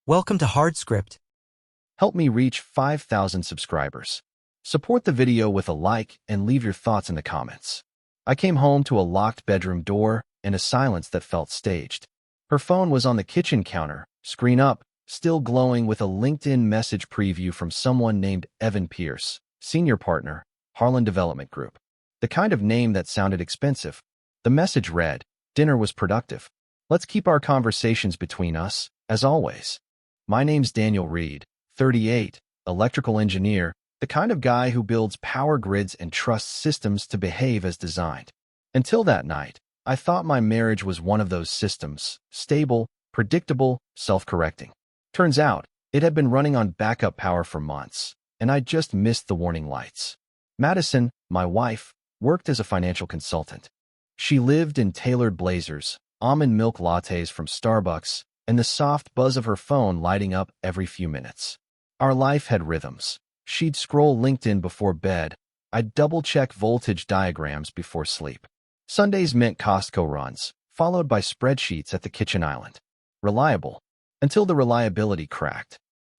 Welcome to HardScript. Help me reach 5,000 subscribers. Support the video with a like and leave your thoughts in the comments. I came home to a locked bedroom door and a silence that felt staged. Her phone was on the kitchen counter, screen up, still glowing with a LinkedIn message preview from someone named Evan Pierce, senior partner, Harlan Development Group. The kind of name that sounded expensive. The message read, "Dinner was productive. Let's keep our conversations between us, as always." My name's Daniel Reed, 38, electrical engineer, the kind of guy who builds power grids and trusts systems to behave as designed. Until that night, I thought my marriage was one of those systems, stable, predictable, self-correcting. Turns out, it had been running on backup power for months, and I just missed the warning lights. Madison, my wife, worked as a financial consultant. She lived in tailored blazers, almond milk lattes from Starbucks, and the soft buzz of her phone lighting up every few minutes. Our life had rhythms. She'd scroll LinkedIn before bed. I'd double-check voltage diagrams before sleep. Sundays meant Costco runs, followed by spreadsheets at the kitchen island. Reliable, until the reliability cracked.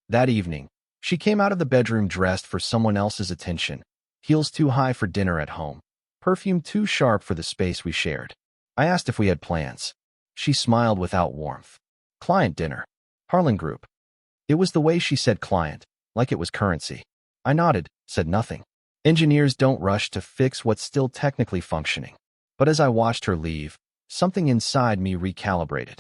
That evening, she came out of the bedroom dressed for someone else's attention, heels too high for dinner at home, perfume too sharp for the space we shared. I asked if we had plans. She smiled without warmth. Client dinner. Harlan Group. It was the way she said client, like it was currency. I nodded, said nothing. Engineers don't rush to fix what's still technically functioning. But as I watched her leave, something inside me recalibrated.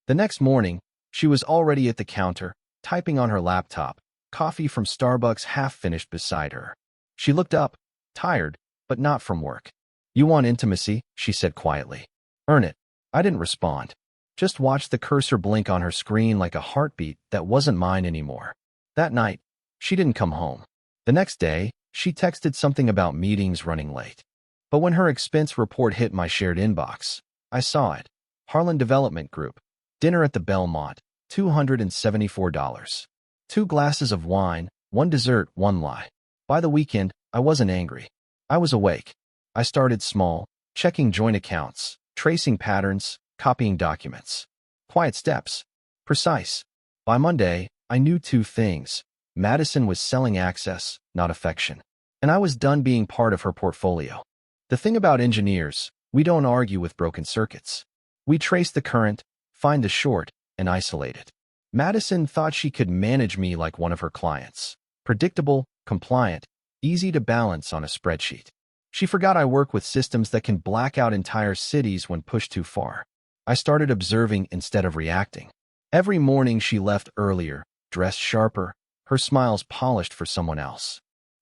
The next morning, she was already at the counter, typing on her laptop, coffee from Starbucks half finished beside her. She looked up, tired, but not from work. "You want intimacy?" she said quietly. "Earn it." I didn't respond. Just watched the cursor blink on her screen like a heartbeat that wasn't mine anymore. That night, she didn't come home. The next day, she texted something about meetings running late. But when her expense report hit my shared inbox, I saw it. Harlan Development Group. Dinner at the Belmont, $274. 2 glasses of wine, 1 dessert, 1 lie. By the weekend, I wasn't angry. I was awake. I started small, checking joint accounts, tracing patterns, copying documents. Quiet steps. Precise. By Monday, I knew 2 things. Madison was selling access, not affection. And I was done being part of her portfolio. The thing about engineers, we don't argue with broken circuits. We trace the current, find the short, and isolate it. Madison thought she could manage me like one of her clients. Predictable, compliant, easy to balance on a spreadsheet. She forgot I work with systems that can black out entire cities when pushed too far. I started observing instead of reacting. Every morning she left earlier, dressed sharper, her smiles polished for someone else.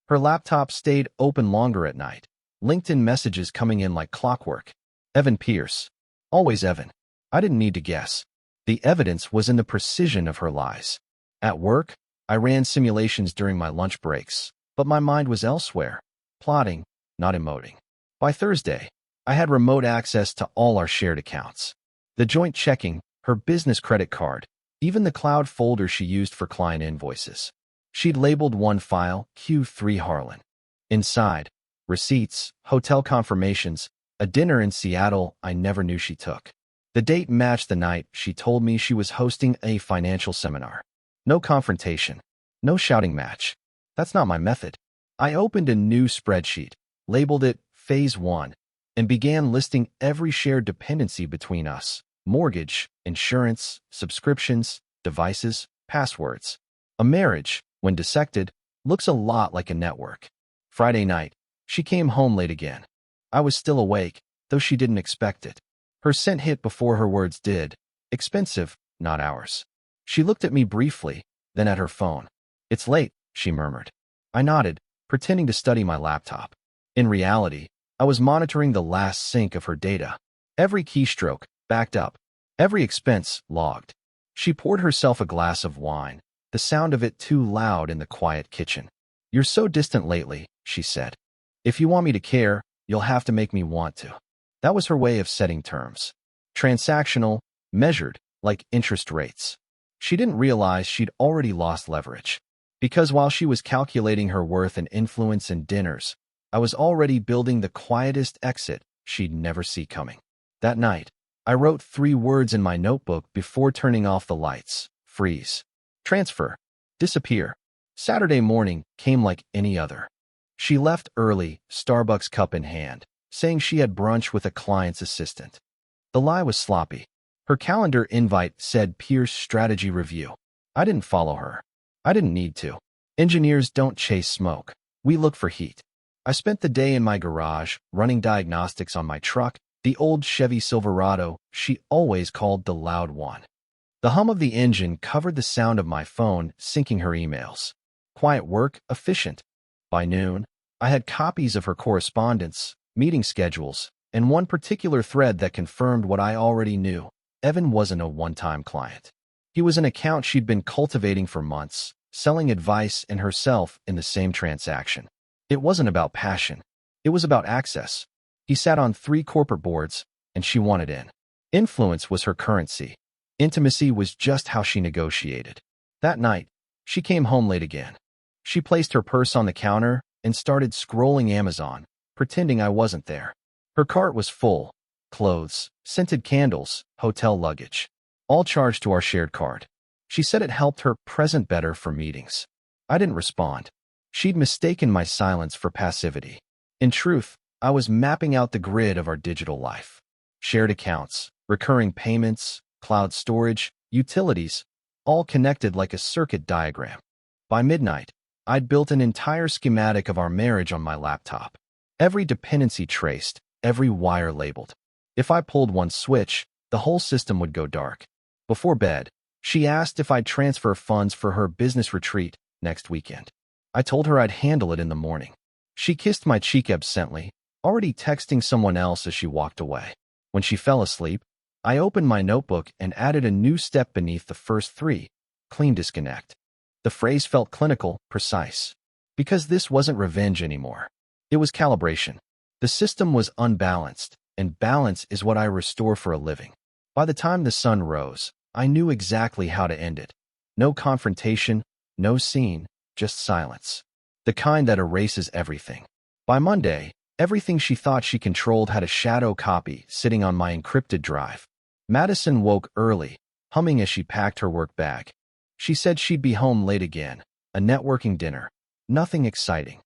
Her laptop stayed open longer at night, LinkedIn messages coming in like clockwork. Evan Pierce. Always Evan. I didn't need to guess. The evidence was in the precision of her lies. At work, I ran simulations during my lunch breaks, but my mind was elsewhere, plotting, not emoting. By Thursday, I had remote access to all our shared accounts. The joint checking, her business credit card, even the cloud folder she used for client invoices. She'd labeled one file, Q3 Harlan. Inside, receipts, hotel confirmations, a dinner in Seattle I never knew she took. The date matched the night she told me she was hosting a financial seminar. No confrontation, no shouting match. That's not my method. I opened a new spreadsheet, labeled it Phase 1, and began listing every shared dependency between us. Mortgage, insurance, subscriptions, devices, passwords. A marriage, when dissected, looks a lot like a network. Friday night, she came home late again. I was still awake, though she didn't expect it. Her scent hit before her words did. Expensive, not ours. She looked at me briefly, then at her phone. "It's late," she murmured. I nodded, pretending to study my laptop. In reality, I was monitoring the last sync of her data. Every keystroke, backed up. Every expense, logged. She poured herself a glass of wine, the sound of it too loud in the quiet kitchen. "You're so distant lately," she said. "If you want me to care, you'll have to make me want to." That was her way of setting terms. Transactional, measured, like interest rates. She didn't realize she'd already lost leverage. Because while she was calculating her worth and influence in dinners, I was already building the quietest exit she'd never see coming. That night, I wrote 3 words in my notebook before turning off the lights. Freeze. Transfer. Disappear. Saturday morning came like any other. She left early, Starbucks cup in hand, saying she had brunch with a client's assistant. The lie was sloppy. Her calendar invite said Pierce Strategy Review. I didn't follow her. I didn't need to. Engineers don't chase smoke. We look for heat. I spent the day in my garage, running diagnostics on my truck, the old Chevy Silverado she always called the loud one. The hum of the engine covered the sound of my phone syncing her emails. Quiet work, efficient. By noon, I had copies of her correspondence, meeting schedules, and one particular thread that confirmed what I already knew. Evan wasn't a one-time client. He was an account she'd been cultivating for months, selling advice and herself in the same transaction. It wasn't about passion. It was about access. He sat on 3 corporate boards, and she wanted in. Influence was her currency. Intimacy was just how she negotiated. That night, she came home late again. She placed her purse on the counter and started scrolling Amazon, pretending I wasn't there. Her cart was full. Clothes, scented candles, hotel luggage, all charged to our shared card. She said it helped her present better for meetings. I didn't respond. She'd mistaken my silence for passivity. In truth, I was mapping out the grid of our digital life. Shared accounts, recurring payments, cloud storage, utilities, all connected like a circuit diagram. By midnight, I'd built an entire schematic of our marriage on my laptop. Every dependency traced, every wire labeled. If I pulled one switch, the whole system would go dark. Before bed, she asked if I'd transfer funds for her business retreat next weekend. I told her I'd handle it in the morning. She kissed my cheek absently, already texting someone else as she walked away. When she fell asleep, I opened my notebook and added a new step beneath the first 3, clean disconnect. The phrase felt clinical, precise. Because this wasn't revenge anymore. It was calibration. The system was unbalanced, and balance is what I restore for a living. By the time the sun rose, I knew exactly how to end it. No confrontation, no scene, just silence. The kind that erases everything. By Monday, everything she thought she controlled had a shadow copy sitting on my encrypted drive. Madison woke early, humming as she packed her work bag. She said she'd be home late again, a networking dinner. Nothing exciting.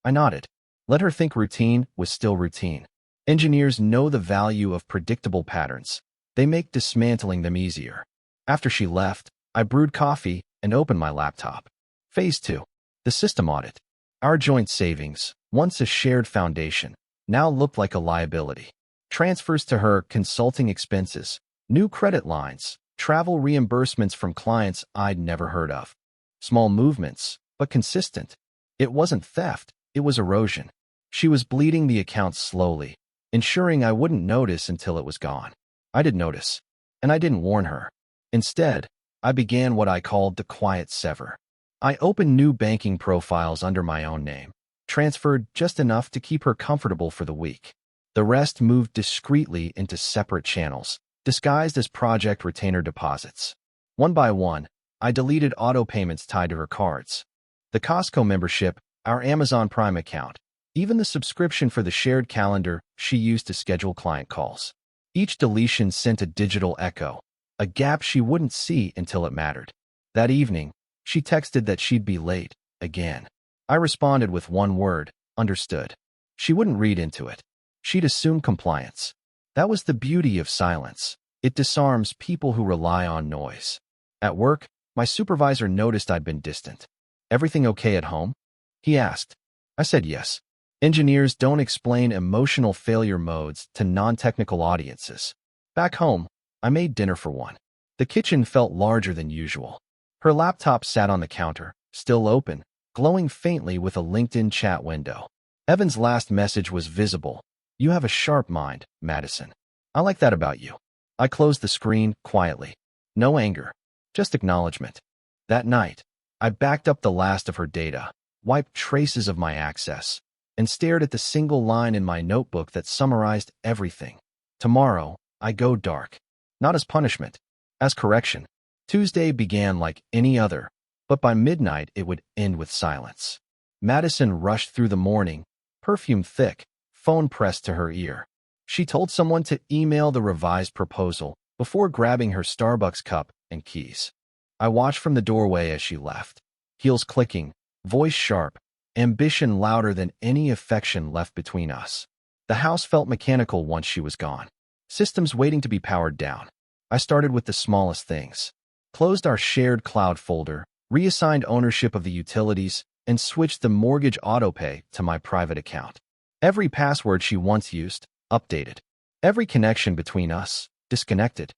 I nodded. Let her think routine was still routine. Engineers know the value of predictable patterns. They make dismantling them easier. After she left, I brewed coffee and opened my laptop. Phase 2. The system audit. Our joint savings, once a shared foundation, now looked like a liability. Transfers to her, consulting expenses, new credit lines, travel reimbursements from clients I'd never heard of. Small movements, but consistent. It wasn't theft, it was erosion. She was bleeding the account slowly, ensuring I wouldn't notice until it was gone. I did notice, and I didn't warn her. Instead, I began what I called the quiet sever. I opened new banking profiles under my own name, transferred just enough to keep her comfortable for the week. The rest moved discreetly into separate channels, disguised as project retainer deposits. One by one, I deleted auto payments tied to her cards. The Costco membership, our Amazon Prime account, even the subscription for the shared calendar she used to schedule client calls. Each deletion sent a digital echo, a gap she wouldn't see until it mattered. That evening, she texted that she'd be late, again. I responded with one word, understood. She wouldn't read into it. She'd assume compliance. That was the beauty of silence. It disarms people who rely on noise. At work, my supervisor noticed I'd been distant. Everything okay at home? He asked. I said yes. Engineers don't explain emotional failure modes to non-technical audiences. Back home, I made dinner for one. The kitchen felt larger than usual. Her laptop sat on the counter, still open, glowing faintly with a LinkedIn chat window. Evan's last message was visible. You have a sharp mind, Madison. I like that about you. I closed the screen quietly. No anger, just acknowledgement. That night, I backed up the last of her data, wiped traces of my access, and stared at the single line in my notebook that summarized everything. Tomorrow, I go dark. Not as punishment, as correction. Tuesday began like any other, but by midnight it would end with silence. Madison rushed through the morning, perfume thick, phone pressed to her ear. She told someone to email the revised proposal before grabbing her Starbucks cup and keys. I watched from the doorway as she left. Heels clicking, voice sharp, ambition louder than any affection left between us. The house felt mechanical once she was gone. Systems waiting to be powered down. I started with the smallest things. Closed our shared cloud folder, reassigned ownership of the utilities, and switched the mortgage autopay to my private account. Every password she once used, updated. Every connection between us, disconnected.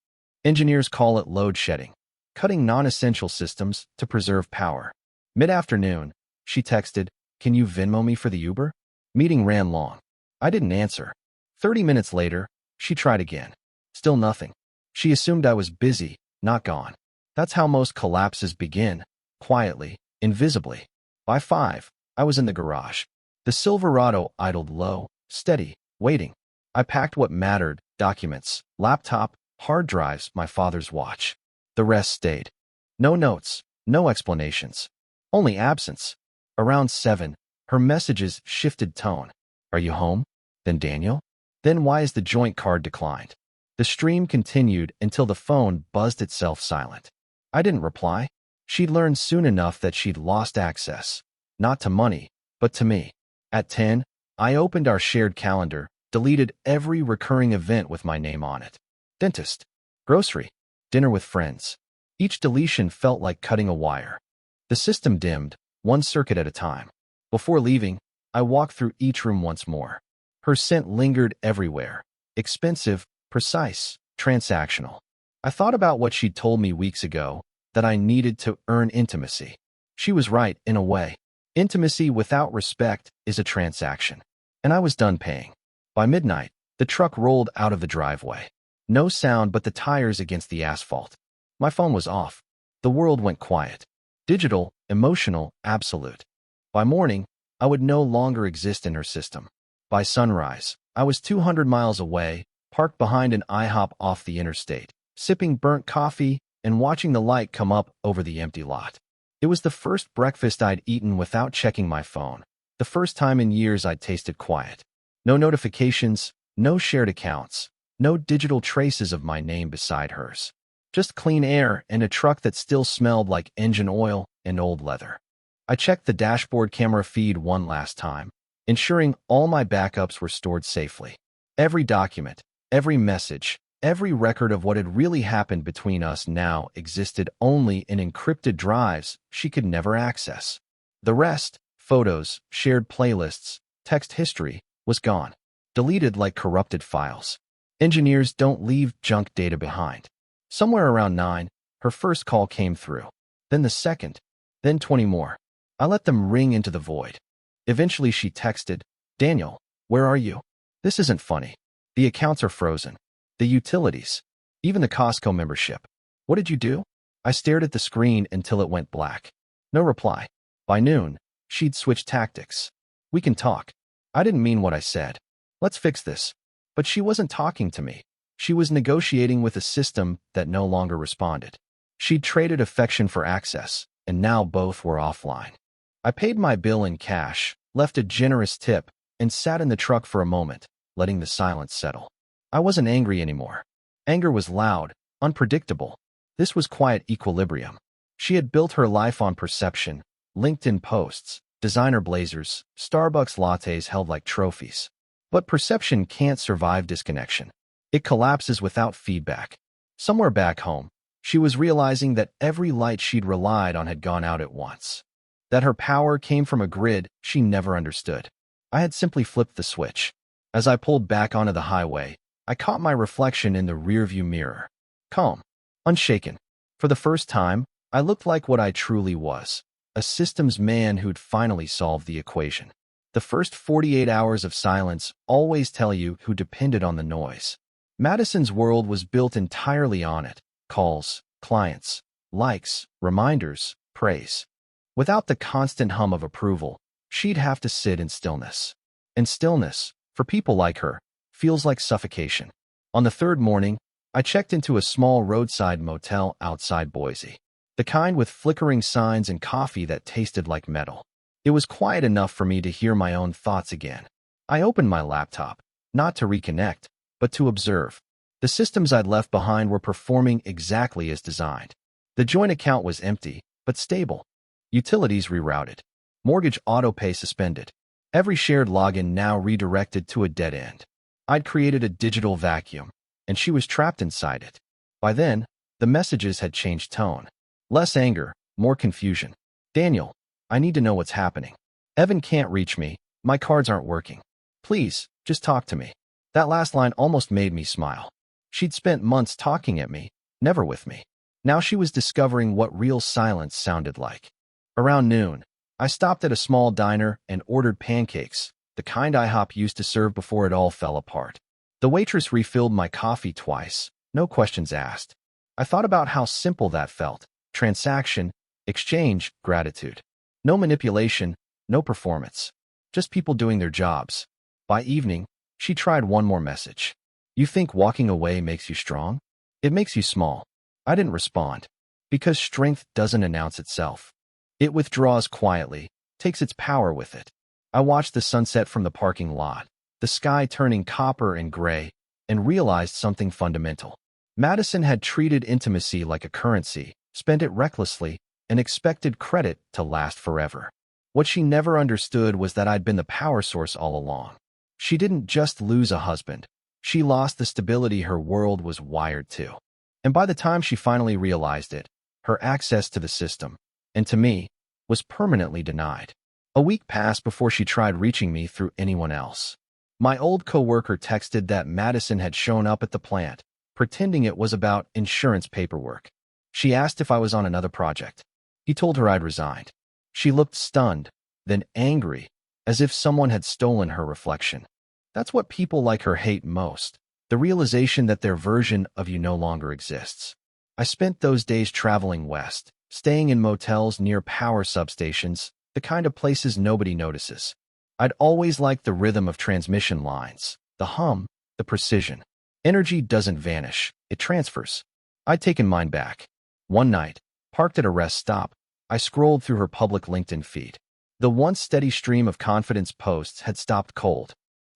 Engineers call it load shedding, cutting non-essential systems to preserve power. Mid-afternoon, she texted, "Can you Venmo me for the Uber?" Meeting ran long. I didn't answer. 30 minutes later, she tried again. Still nothing. She assumed I was busy, not gone. That's how most collapses begin, quietly, invisibly. By 5, I was in the garage. The Silverado idled low, steady, waiting. I packed what mattered, documents, laptop, hard drives, my father's watch. The rest stayed. No notes, no explanations. Only absence. Around 7, her messages shifted tone. "Are you home? Then Daniel? Then why is the joint card declined?" The stream continued until the phone buzzed itself silent. I didn't reply. She'd learned soon enough that she'd lost access. Not to money, but to me. At 10, I opened our shared calendar, deleted every recurring event with my name on it. Dentist, grocery, dinner with friends. Each deletion felt like cutting a wire. The system dimmed, one circuit at a time. Before leaving, I walked through each room once more. Her scent lingered everywhere. Expensive, precise, transactional. I thought about what she'd told me weeks ago, that I needed to earn intimacy. She was right, in a way. Intimacy without respect is a transaction. And I was done paying. By midnight, the truck rolled out of the driveway. No sound but the tires against the asphalt. My phone was off. The world went quiet. Digital, emotional, absolute. By morning, I would no longer exist in her system. By sunrise, I was 200 miles away, parked behind an IHOP off the interstate, sipping burnt coffee and watching the light come up over the empty lot. It was the first breakfast I'd eaten without checking my phone, the first time in years I'd tasted quiet. No notifications, no shared accounts, no digital traces of my name beside hers. Just clean air and a truck that still smelled like engine oil and old leather. I checked the dashboard camera feed one last time, ensuring all my backups were stored safely. Every document, every message, every record of what had really happened between us now existed only in encrypted drives she could never access. The rest, photos, shared playlists, text history, was gone, deleted like corrupted files. Engineers don't leave junk data behind. Somewhere around 9, her first call came through. Then the second, then 20 more. I let them ring into the void. Eventually she texted, "Daniel, where are you? This isn't funny. The accounts are frozen. The utilities. Even the Costco membership. What did you do?" I stared at the screen until it went black. No reply. By noon, she'd switched tactics. "We can talk." I didn't mean what I said. "Let's fix this." But she wasn't talking to me. She was negotiating with a system that no longer responded. She'd traded affection for access, and now both were offline. I paid my bill in cash, left a generous tip, and sat in the truck for a moment, letting the silence settle. I wasn't angry anymore. Anger was loud, unpredictable. This was quiet equilibrium. She had built her life on perception, LinkedIn posts, designer blazers, Starbucks lattes held like trophies. But perception can't survive disconnection. It collapses without feedback. Somewhere back home, she was realizing that every light she'd relied on had gone out at once. That her power came from a grid she never understood. I had simply flipped the switch. As I pulled back onto the highway, I caught my reflection in the rearview mirror. Calm, unshaken. For the first time, I looked like what I truly was, a systems man who'd finally solved the equation. The first 48 hours of silence always tell you who depended on the noise. Madison's world was built entirely on it. Calls, clients, likes, reminders, praise. Without the constant hum of approval, she'd have to sit in stillness. And stillness, for people like her, feels like suffocation. On the third morning, I checked into a small roadside motel outside Boise. The kind with flickering signs and coffee that tasted like metal. It was quiet enough for me to hear my own thoughts again. I opened my laptop, not to reconnect, but to observe. The systems I'd left behind were performing exactly as designed. The joint account was empty, but stable. Utilities rerouted. Mortgage autopay suspended. Every shared login now redirected to a dead end. I'd created a digital vacuum, and she was trapped inside it. By then, the messages had changed tone. Less anger, more confusion. Daniel, I need to know what's happening. Evan can't reach me. My cards aren't working. Please, just talk to me. That last line almost made me smile. She'd spent months talking at me, never with me. Now she was discovering what real silence sounded like. Around noon, I stopped at a small diner and ordered pancakes, the kind IHOP used to serve before it all fell apart. The waitress refilled my coffee twice, no questions asked. I thought about how simple that felt. Transaction, exchange, gratitude. No manipulation, no performance. Just people doing their jobs. By evening, she tried one more message. You think walking away makes you strong? It makes you small. I didn't respond. Because strength doesn't announce itself. It withdraws quietly, takes its power with it. I watched the sunset from the parking lot, the sky turning copper and gray, and realized something fundamental. Madison had treated intimacy like a currency, spent it recklessly, and expected credit to last forever. What she never understood was that I'd been the power source all along. She didn't just lose a husband. She lost the stability her world was wired to. And by the time she finally realized it, her access to the system, and to me, was permanently denied. A week passed before she tried reaching me through anyone else. My old coworker texted that Madison had shown up at the plant, pretending it was about insurance paperwork. She asked if I was on another project. He told her I'd resigned. She looked stunned, then angry, as if someone had stolen her reflection. That's what people like her hate most, the realization that their version of you no longer exists. I spent those days traveling west, staying in motels near power substations, the kind of places nobody notices. I'd always liked the rhythm of transmission lines, the hum, the precision. Energy doesn't vanish, it transfers. I'd taken mine back. One night, parked at a rest stop, I scrolled through her public LinkedIn feed. The once steady stream of confidence posts had stopped cold.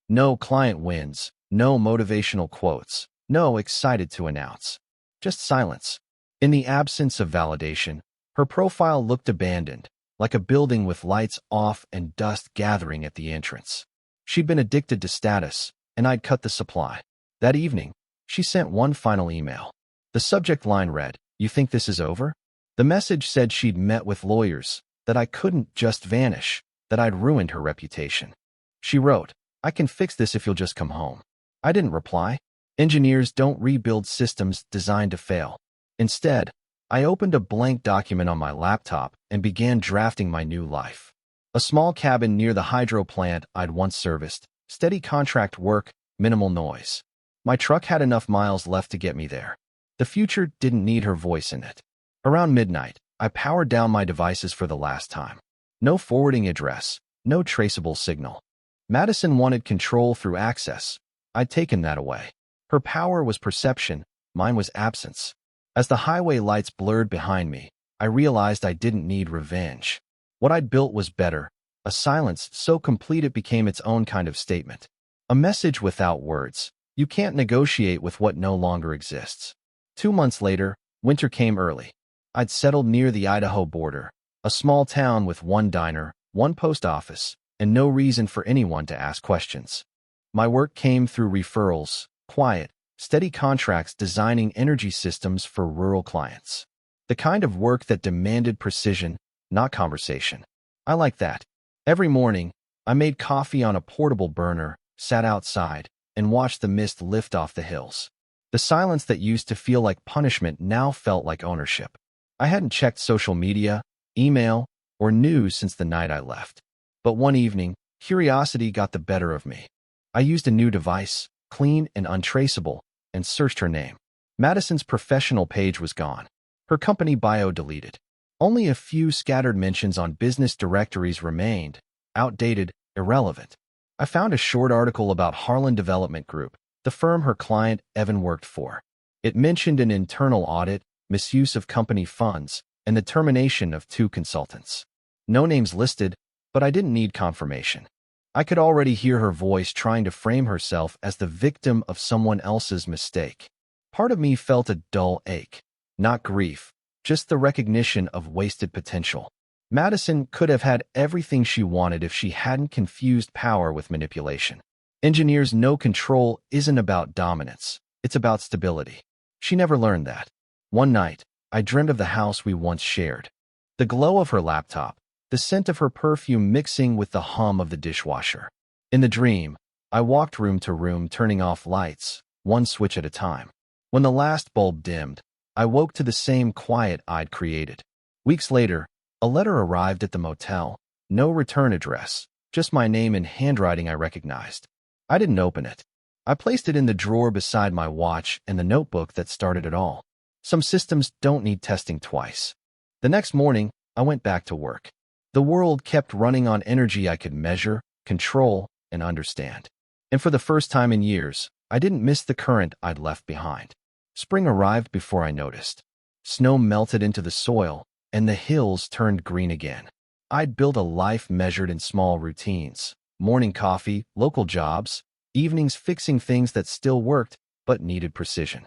No client wins, no motivational quotes, no excited to announce. Just silence. In the absence of validation, her profile looked abandoned, like a building with lights off and dust gathering at the entrance. She'd been addicted to status, and I'd cut the supply. That evening, she sent one final email. The subject line read, "You think this is over?" The message said she'd met with lawyers, that I couldn't just vanish, that I'd ruined her reputation. She wrote, "I can fix this if you'll just come home." I didn't reply. Engineers don't rebuild systems designed to fail. Instead, I opened a blank document on my laptop and began drafting my new life. A small cabin near the hydro plant I'd once serviced, steady contract work, minimal noise. My truck had enough miles left to get me there. The future didn't need her voice in it. Around midnight, I powered down my devices for the last time. No forwarding address, no traceable signal. Madison wanted control through access. I'd taken that away. Her power was perception, mine was absence. As the highway lights blurred behind me, I realized I didn't need revenge. What I'd built was better, a silence so complete it became its own kind of statement. A message without words. You can't negotiate with what no longer exists. 2 months later, winter came early. I'd settled near the Idaho border, a small town with one diner, one post office, and no reason for anyone to ask questions. My work came through referrals, quiet, steady contracts designing energy systems for rural clients. The kind of work that demanded precision, not conversation. I like that. Every morning, I made coffee on a portable burner, sat outside, and watched the mist lift off the hills. The silence that used to feel like punishment now felt like ownership. I hadn't checked social media, email, or news since the night I left. But one evening, curiosity got the better of me. I used a new device, clean and untraceable, and searched her name. Madison's professional page was gone. Her company bio deleted. Only a few scattered mentions on business directories remained, outdated, irrelevant. I found a short article about Harlan Development Group, the firm her client Evan worked for. It mentioned an internal audit, misuse of company funds, and the termination of 2 consultants. No names listed, but I didn't need confirmation. I could already hear her voice trying to frame herself as the victim of someone else's mistake. Part of me felt a dull ache. Not grief, just the recognition of wasted potential. Madison could have had everything she wanted if she hadn't confused power with manipulation. Engineers know control isn't about dominance, it's about stability. She never learned that. One night, I dreamed of the house we once shared. The glow of her laptop, the scent of her perfume mixing with the hum of the dishwasher. In the dream, I walked room to room turning off lights, one switch at a time. When the last bulb dimmed, I woke to the same quiet I'd created. Weeks later, a letter arrived at the motel. No return address, just my name in handwriting I recognized. I didn't open it. I placed it in the drawer beside my watch and the notebook that started it all. Some systems don't need testing twice. The next morning, I went back to work. The world kept running on energy I could measure, control, and understand. And for the first time in years, I didn't miss the current I'd left behind. Spring arrived before I noticed. Snow melted into the soil, and the hills turned green again. I'd built a life measured in small routines. Morning coffee, local jobs, evenings fixing things that still worked but needed precision.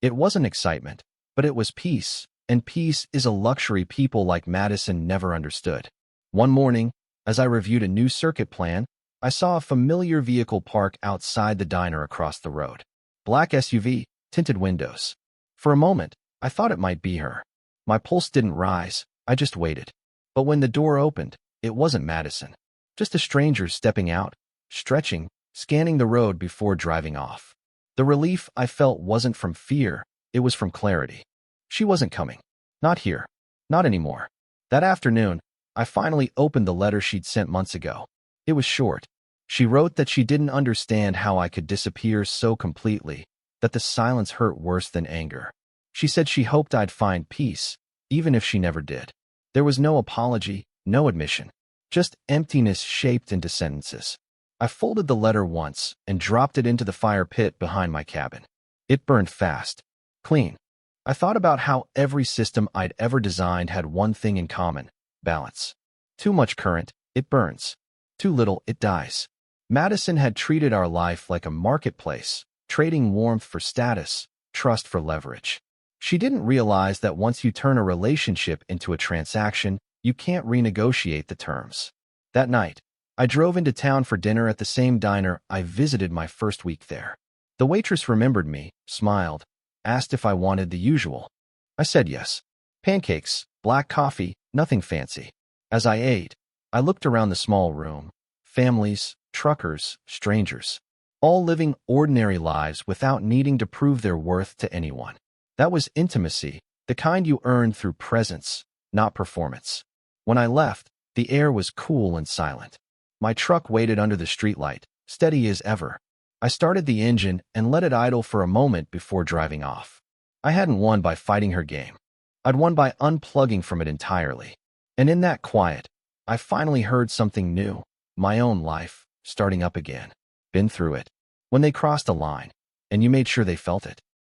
It wasn't excitement, but it was peace, and peace is a luxury people like Madison never understood. One morning, as I reviewed a new circuit plan, I saw a familiar vehicle park outside the diner across the road. Black SUV, tinted windows. For a moment, I thought it might be her. My pulse didn't rise, I just waited. But when the door opened, it wasn't Madison. Just a stranger stepping out, stretching, scanning the road before driving off. The relief I felt wasn't from fear, it was from clarity. She wasn't coming. Not here. Not anymore. That afternoon, I finally opened the letter she'd sent months ago. It was short. She wrote that she didn't understand how I could disappear so completely, that the silence hurt worse than anger. She said she hoped I'd find peace, even if she never did. There was no apology, no admission, just emptiness shaped into sentences. I folded the letter once and dropped it into the fire pit behind my cabin. It burned fast, clean. I thought about how every system I'd ever designed had one thing in common: balance. Too much current, it burns. Too little, it dies. Madison had treated our life like a marketplace, trading warmth for status, trust for leverage. She didn't realize that once you turn a relationship into a transaction, you can't renegotiate the terms. That night, I drove into town for dinner at the same diner I visited my first week there. The waitress remembered me, smiled, asked if I wanted the usual. I said yes. Pancakes, black coffee, nothing fancy. As I ate, I looked around the small room. Families, truckers, strangers, all living ordinary lives without needing to prove their worth to anyone. That was intimacy, the kind you earn through presence, not performance. When I left, the air was cool and silent. My truck waited under the streetlight, steady as ever. I started the engine and let it idle for a moment before driving off. I hadn't won by fighting her game. I'd won by unplugging from it entirely. And in that quiet, I finally heard something new, my own life, starting up again. Been through it. When they crossed a line, and you made sure they felt it.